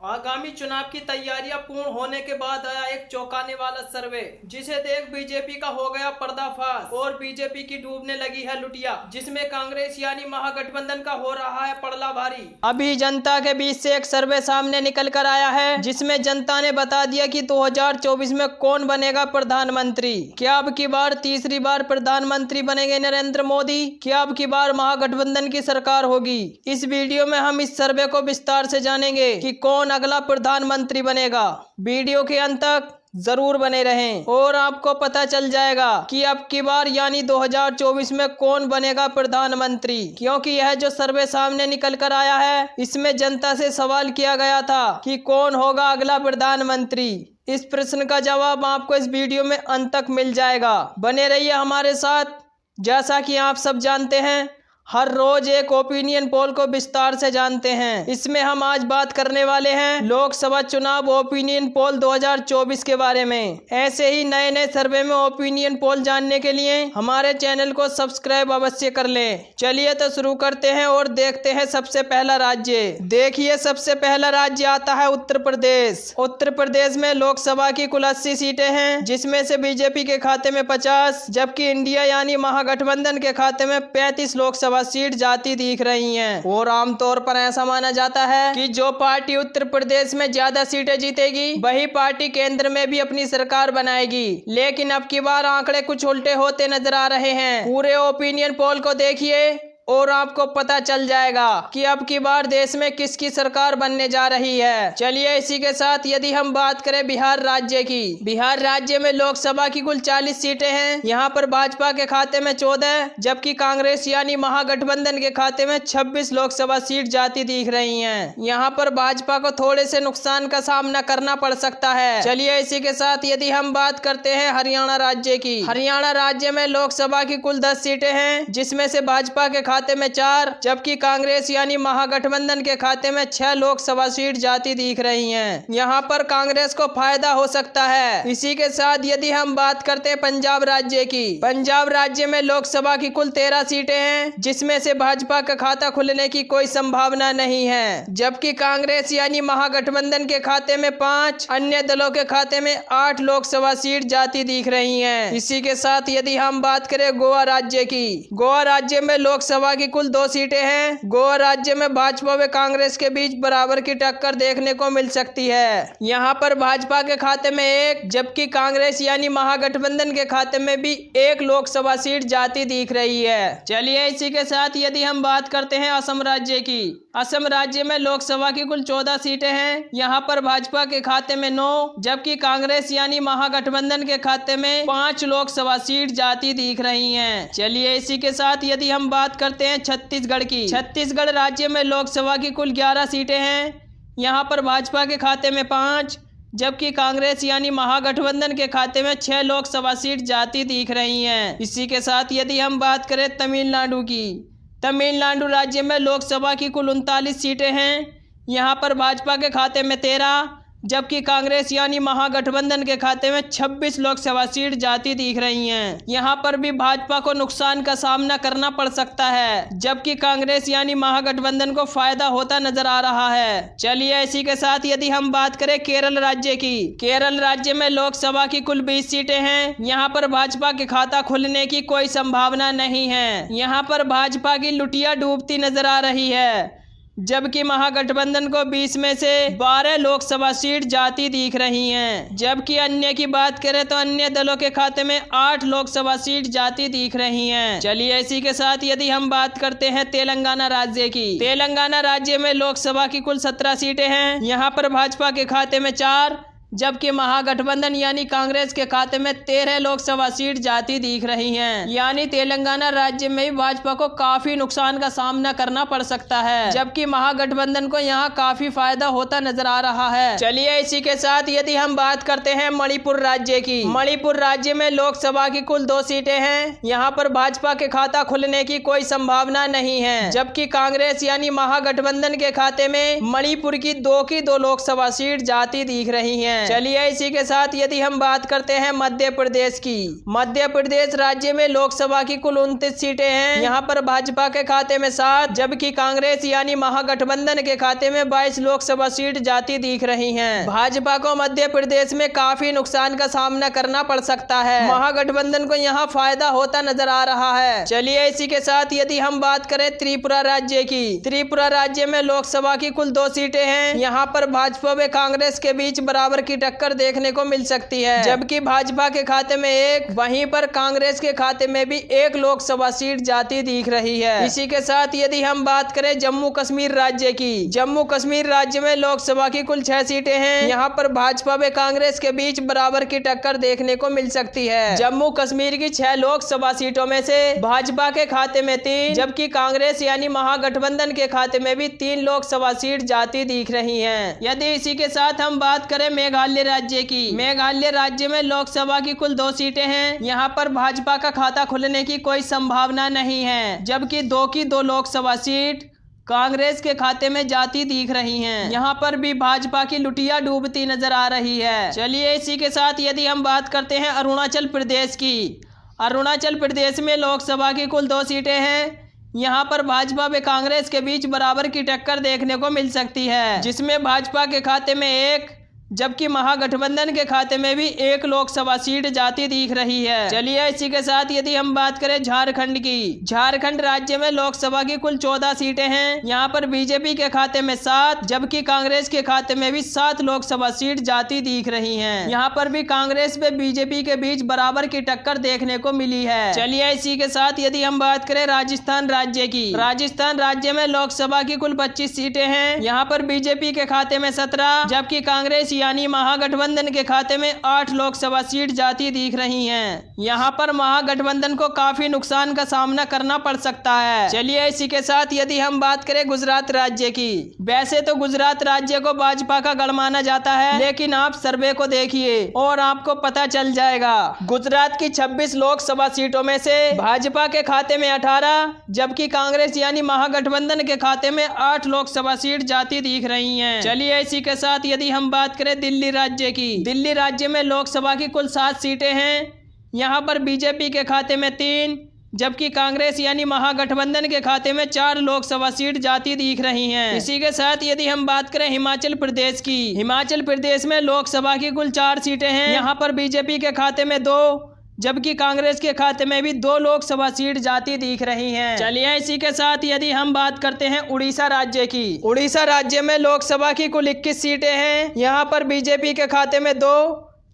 आगामी चुनाव की तैयारियां पूर्ण होने के बाद आया एक चौंकाने वाला सर्वे, जिसे देख बीजेपी का हो गया पर्दाफाश और बीजेपी की डूबने लगी है लुटिया, जिसमें कांग्रेस यानी महागठबंधन का हो रहा है पड़ला भारी। अभी जनता के बीच से एक सर्वे सामने निकल कर आया है, जिसमें जनता ने बता दिया कि 2024 में कौन बनेगा प्रधानमंत्री। क्या अब की बार तीसरी बार प्रधानमंत्री बनेंगे नरेंद्र मोदी? क्या अब की बार महागठबंधन की सरकार होगी? इस वीडियो में हम इस सर्वे को विस्तार से जानेंगे कि कौन अगला प्रधानमंत्री बनेगा। वीडियो के अंत तक जरूर बने रहें और आपको पता चल जाएगा कि अब की बार यानी 2024 में कौन बनेगा प्रधानमंत्री। क्योंकि यह जो सर्वे सामने निकल कर आया है, इसमें जनता से सवाल किया गया था कि कौन होगा अगला प्रधानमंत्री। इस प्रश्न का जवाब आपको इस वीडियो में अंत तक मिल जाएगा। बने रहिए हमारे साथ। जैसा कि आप सब जानते हैं, हर रोज एक ओपिनियन पोल को विस्तार से जानते हैं। इसमें हम आज बात करने वाले हैं लोकसभा चुनाव ओपिनियन पोल 2024 के बारे में। ऐसे ही नए नए सर्वे में ओपिनियन पोल जानने के लिए हमारे चैनल को सब्सक्राइब अवश्य कर लें। चलिए तो शुरू करते हैं और देखते हैं सबसे पहला राज्य। देखिए, सबसे पहला राज्य आता है उत्तर प्रदेश। उत्तर प्रदेश में लोकसभा की कुल 80 सीटें हैं, जिसमें से बीजेपी के खाते में 50, जबकि इंडिया यानी महागठबंधन के खाते में 35 लोकसभा सीट जाती दिख रही हैं। और आमतौर पर ऐसा माना जाता है कि जो पार्टी उत्तर प्रदेश में ज्यादा सीटें जीतेगी, वही पार्टी केंद्र में भी अपनी सरकार बनाएगी। लेकिन अब की बार आंकड़े कुछ उल्टे होते नजर आ रहे हैं। पूरे ओपिनियन पोल को देखिए और आपको पता चल जाएगा कि अब की बार देश में किसकी सरकार बनने जा रही है। चलिए, इसी के साथ यदि हम बात करें बिहार राज्य की। बिहार राज्य में लोकसभा की कुल 40 सीटें हैं। यहाँ पर भाजपा के खाते में 14, जबकि कांग्रेस यानी महागठबंधन के खाते में 26 लोकसभा सीट जाती दिख रही हैं। यहाँ पर भाजपा को थोड़े से नुकसान का सामना करना पड़ सकता है। चलिए, इसी के साथ यदि हम बात करते हैं हरियाणा राज्य की। हरियाणा राज्य में लोकसभा की कुल 10 सीटें हैं, जिसमें से भाजपा के खाते में 4, जबकि कांग्रेस यानी महागठबंधन के खाते में 6 लोकसभा सीट जाती दिख रही हैं। यहाँ पर कांग्रेस को फायदा हो सकता है। इसी के साथ यदि हम बात करते हैं पंजाब राज्य की। पंजाब राज्य में लोकसभा की कुल 13 सीटें हैं, जिसमें से भाजपा का खाता खुलने की कोई संभावना नहीं है, जबकि कांग्रेस यानी महागठबंधन के खाते में 5, अन्य दलों के खाते में 8 लोकसभा सीट जाती दिख रही हैं। इसी के साथ यदि हम बात करें गोवा राज्य की। गोवा राज्य में लोकसभा की कुल 2 सीटें हैं। गोवा राज्य में भाजपा व कांग्रेस के बीच बराबर की टक्कर देखने को मिल सकती है। यहाँ पर भाजपा के खाते में 1, जबकि कांग्रेस यानी महागठबंधन के खाते में भी 1 लोकसभा सीट जाती दिख रही है। चलिए, इसी के साथ यदि हम बात करते हैं असम राज्य की। असम राज्य में लोकसभा की कुल 14 सीटें हैं। यहाँ पर भाजपा के खाते में 9, जबकि कांग्रेस यानी महागठबंधन के खाते में 5 लोकसभा सीट जाती दिख रही हैं। चलिए, इसी के साथ यदि हम बात करते हैं छत्तीसगढ़ की। छत्तीसगढ़ राज्य में लोकसभा की कुल 11 सीटें हैं। यहाँ पर भाजपा के खाते में 5, जबकि कांग्रेस यानी महागठबंधन के खाते में 6 लोकसभा सीट जाती दिख रही हैं। इसी के साथ यदि हम बात करें तमिलनाडु की। तमिलनाडु राज्य में लोकसभा की कुल 39 सीटें हैं। यहाँ पर भाजपा के खाते में 13, जबकि कांग्रेस यानी महागठबंधन के खाते में 26 लोकसभा सीट जाती दिख रही हैं। यहाँ पर भी भाजपा को नुकसान का सामना करना पड़ सकता है, जबकि कांग्रेस यानी महागठबंधन को फायदा होता नजर आ रहा है। चलिए, इसी के साथ यदि हम बात करें केरल राज्य की। केरल राज्य में लोकसभा की कुल 20 सीटें हैं। यहाँ पर भाजपा के खाता खुलने की कोई संभावना नहीं है। यहाँ पर भाजपा की लुटिया डूबती नजर आ रही है, जबकि महागठबंधन को 20 में से 12 लोकसभा सीट जाती दिख रही हैं। जबकि अन्य की बात करें तो अन्य दलों के खाते में 8 लोकसभा सीट जाती दिख रही हैं। चलिए, इसी के साथ यदि हम बात करते हैं तेलंगाना राज्य की। तेलंगाना राज्य में लोकसभा की कुल 17 सीटें हैं। यहाँ पर भाजपा के खाते में 4, जबकि महागठबंधन यानी कांग्रेस के खाते में 13 लोकसभा सीट जाती दिख रही हैं। यानी तेलंगाना राज्य में भी भाजपा को काफी नुकसान का सामना करना पड़ सकता है, जबकि महागठबंधन को यहाँ काफी फायदा होता नजर आ रहा है। चलिए, इसी के साथ यदि हम बात करते हैं मणिपुर राज्य की। मणिपुर राज्य में लोकसभा की कुल 2 सीटें हैं। यहाँ पर भाजपा के खाता खुलने की कोई संभावना नहीं है, जबकि कांग्रेस यानी महागठबंधन के खाते में मणिपुर की 2 लोकसभा सीट जाती दिख रही है। चलिए इसी के साथ यदि हम बात करते हैं मध्य प्रदेश की, मध्य प्रदेश राज्य में लोकसभा की कुल 29 सीटें हैं। यहाँ पर भाजपा के खाते में 7, जबकि कांग्रेस यानी महागठबंधन के खाते में 22 लोकसभा सीट जाती दिख रही हैं। भाजपा को मध्य प्रदेश में काफी नुकसान का सामना करना पड़ सकता है। महागठबंधन को यहाँ फायदा होता नजर आ रहा है। चलिए इसी के साथ यदि हम बात करें त्रिपुरा राज्य की, त्रिपुरा राज्य में लोकसभा की कुल 2 सीटें हैं। यहाँ पर भाजपा व कांग्रेस के बीच बराबर की टक्कर देखने को मिल सकती है, जबकि भाजपा के खाते में 1, वहीं पर कांग्रेस के खाते में भी 1 लोकसभा सीट जाती दिख रही है। इसी के साथ यदि हम बात करें जम्मू कश्मीर राज्य की, जम्मू कश्मीर राज्य में लोकसभा की कुल 6 सीटें हैं। यहाँ पर भाजपा व कांग्रेस के बीच बराबर की टक्कर देखने को मिल सकती है। जम्मू कश्मीर की 6 लोकसभा सीटों में से भाजपा के खाते में 3, जबकि कांग्रेस यानी महागठबंधन के खाते में भी 3 लोकसभा सीट जाती दिख रही हैं। यदि इसी के साथ हम बात करें मेघालय राज्य की, मेघालय राज्य में लोकसभा की कुल 2 सीटें हैं। यहाँ पर भाजपा का खाता खुलने की कोई संभावना नहीं है, जबकि 2 की 2 लोकसभा सीट कांग्रेस के खाते में जाती दिख रही हैं। यहाँ पर भी भाजपा की लुटिया डूबती नजर आ रही है। चलिए इसी के साथ यदि हम बात करते हैं अरुणाचल प्रदेश की, अरुणाचल प्रदेश में लोकसभा की कुल 2 सीटें हैं। यहाँ पर भाजपा व कांग्रेस के बीच बराबर की टक्कर देखने को मिल सकती है, जिसमें भाजपा के खाते में 1, जबकि महागठबंधन के खाते में भी 1 लोकसभा सीट जाती दिख रही है। चलिए इसी के साथ यदि हम बात करें झारखंड की, झारखंड राज्य में लोकसभा की कुल 14 सीटें हैं। यहाँ पर बीजेपी के खाते में 7, जबकि कांग्रेस के खाते में भी 7 लोकसभा सीट जाती दिख रही हैं। यहाँ पर भी कांग्रेस व बीजेपी के बीच बराबर की टक्कर देखने को मिली है। चलिए इसी के साथ यदि हम बात करें राजस्थान राज्य की, राजस्थान राज्य में लोकसभा की कुल 25 सीटें हैं। यहाँ पर बीजेपी के खाते में 17, जबकि कांग्रेस यानी महागठबंधन के खाते में 8 लोकसभा सीट जाती दिख रही हैं। यहाँ पर महागठबंधन को काफी नुकसान का सामना करना पड़ सकता है। चलिए इसी के साथ यदि हम बात करें गुजरात राज्य की, वैसे तो गुजरात राज्य को भाजपा का गढ़ माना जाता है, लेकिन आप सर्वे को देखिए और आपको पता चल जाएगा। गुजरात की 26 लोकसभा सीटों में से भाजपा के खाते में 18, जबकि कांग्रेस यानी महागठबंधन के खाते में 8 लोकसभा सीट जाती दिख रही हैं। चलिए इसी के साथ यदि हम बात करें दिल्ली राज्य की, दिल्ली राज्य में लोकसभा की कुल 7 सीटें हैं। यहाँ पर बीजेपी के खाते में 3, जबकि कांग्रेस यानी महागठबंधन के खाते में 4 लोकसभा सीट जाती दिख रही हैं। इसी के साथ यदि हम बात करें हिमाचल प्रदेश की, हिमाचल प्रदेश में लोकसभा की कुल 4 सीटें हैं। यहाँ पर बीजेपी के खाते में 2, जबकि कांग्रेस के खाते में भी 2 लोकसभा सीट जाती दिख रही हैं। चलिए इसी के साथ यदि हम बात करते हैं उड़ीसा राज्य की, उड़ीसा राज्य में लोकसभा की कुल 21 सीटें हैं। यहाँ पर बीजेपी के खाते में 2,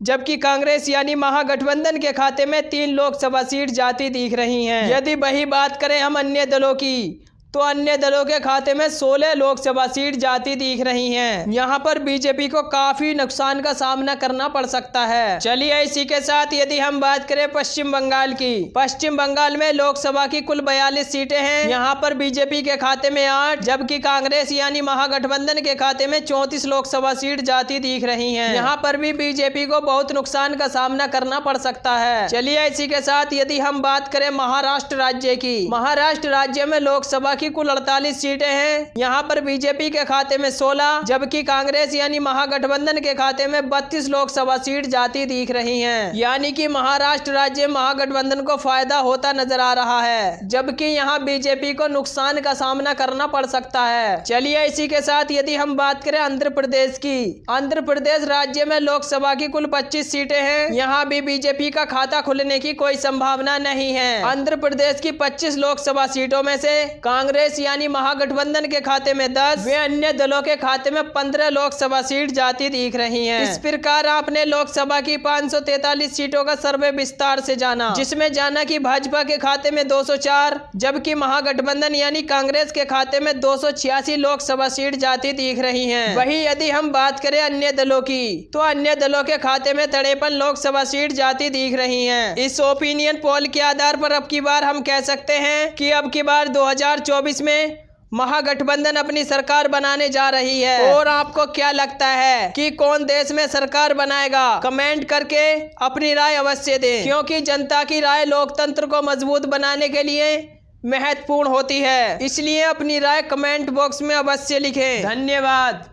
जबकि कांग्रेस यानी महागठबंधन के खाते में 3 लोकसभा सीट जाती दिख रही हैं। यदि वही बात करें हम अन्य दलों की, तो अन्य दलों के खाते में 16 लोकसभा सीट जाती दिख रही हैं। यहाँ पर बीजेपी को काफी नुकसान का सामना करना पड़ सकता है। चलिए इसी के साथ यदि हम बात करें पश्चिम बंगाल की, पश्चिम बंगाल में लोकसभा की कुल 42 सीटें हैं। यहाँ पर बीजेपी के खाते में 8, जबकि कांग्रेस यानी महागठबंधन के खाते में 34 लोकसभा सीट जाती दिख रही है। यहाँ पर भी बीजेपी को बहुत नुकसान का सामना करना पड़ सकता है। चलिए इसी के साथ यदि हम बात करें महाराष्ट्र राज्य की, महाराष्ट्र राज्य में लोकसभा की कुल 48 सीटें हैं। यहाँ पर बीजेपी के खाते में 16, जबकि कांग्रेस यानी महागठबंधन के खाते में 32 लोकसभा सीट जाती दिख रही हैं। यानी कि महाराष्ट्र राज्य महागठबंधन को फायदा होता नजर आ रहा है, जबकि यहाँ बीजेपी को नुकसान का सामना करना पड़ सकता है। चलिए इसी के साथ यदि हम बात करें आंध्र प्रदेश की, आंध्र प्रदेश राज्य में लोकसभा की कुल 25 सीटें हैं। यहाँ भी बीजेपी का खाता खुलने की कोई संभावना नहीं है। आंध्र प्रदेश की 25 लोकसभा सीटों में से कांग्रेस यानी महागठबंधन के खाते में 10, वे अन्य दलों के खाते में 15 लोकसभा सीट जाती दिख रही हैं। इस प्रकार आपने लोकसभा की 543 सीटों का सर्वे विस्तार से जाना, जिसमें जाना कि भाजपा के खाते में 204, जबकि महागठबंधन यानी कांग्रेस के खाते में 286 लोकसभा सीट जाती दिख रही हैं। वही यदि हम बात करें अन्य दलों की, तो अन्य दलों के खाते में 53 लोकसभा सीट जाती दिख रही हैं। इस ओपिनियन पोल के आधार पर अब की बार हम कह सकते हैं कि अब की बार 2024 में महागठबंधन अपनी सरकार बनाने जा रही है। और आपको क्या लगता है कि कौन देश में सरकार बनाएगा? कमेंट करके अपनी राय अवश्य दें, क्योंकि जनता की राय लोकतंत्र को मजबूत बनाने के लिए महत्वपूर्ण होती है। इसलिए अपनी राय कमेंट बॉक्स में अवश्य लिखें। धन्यवाद।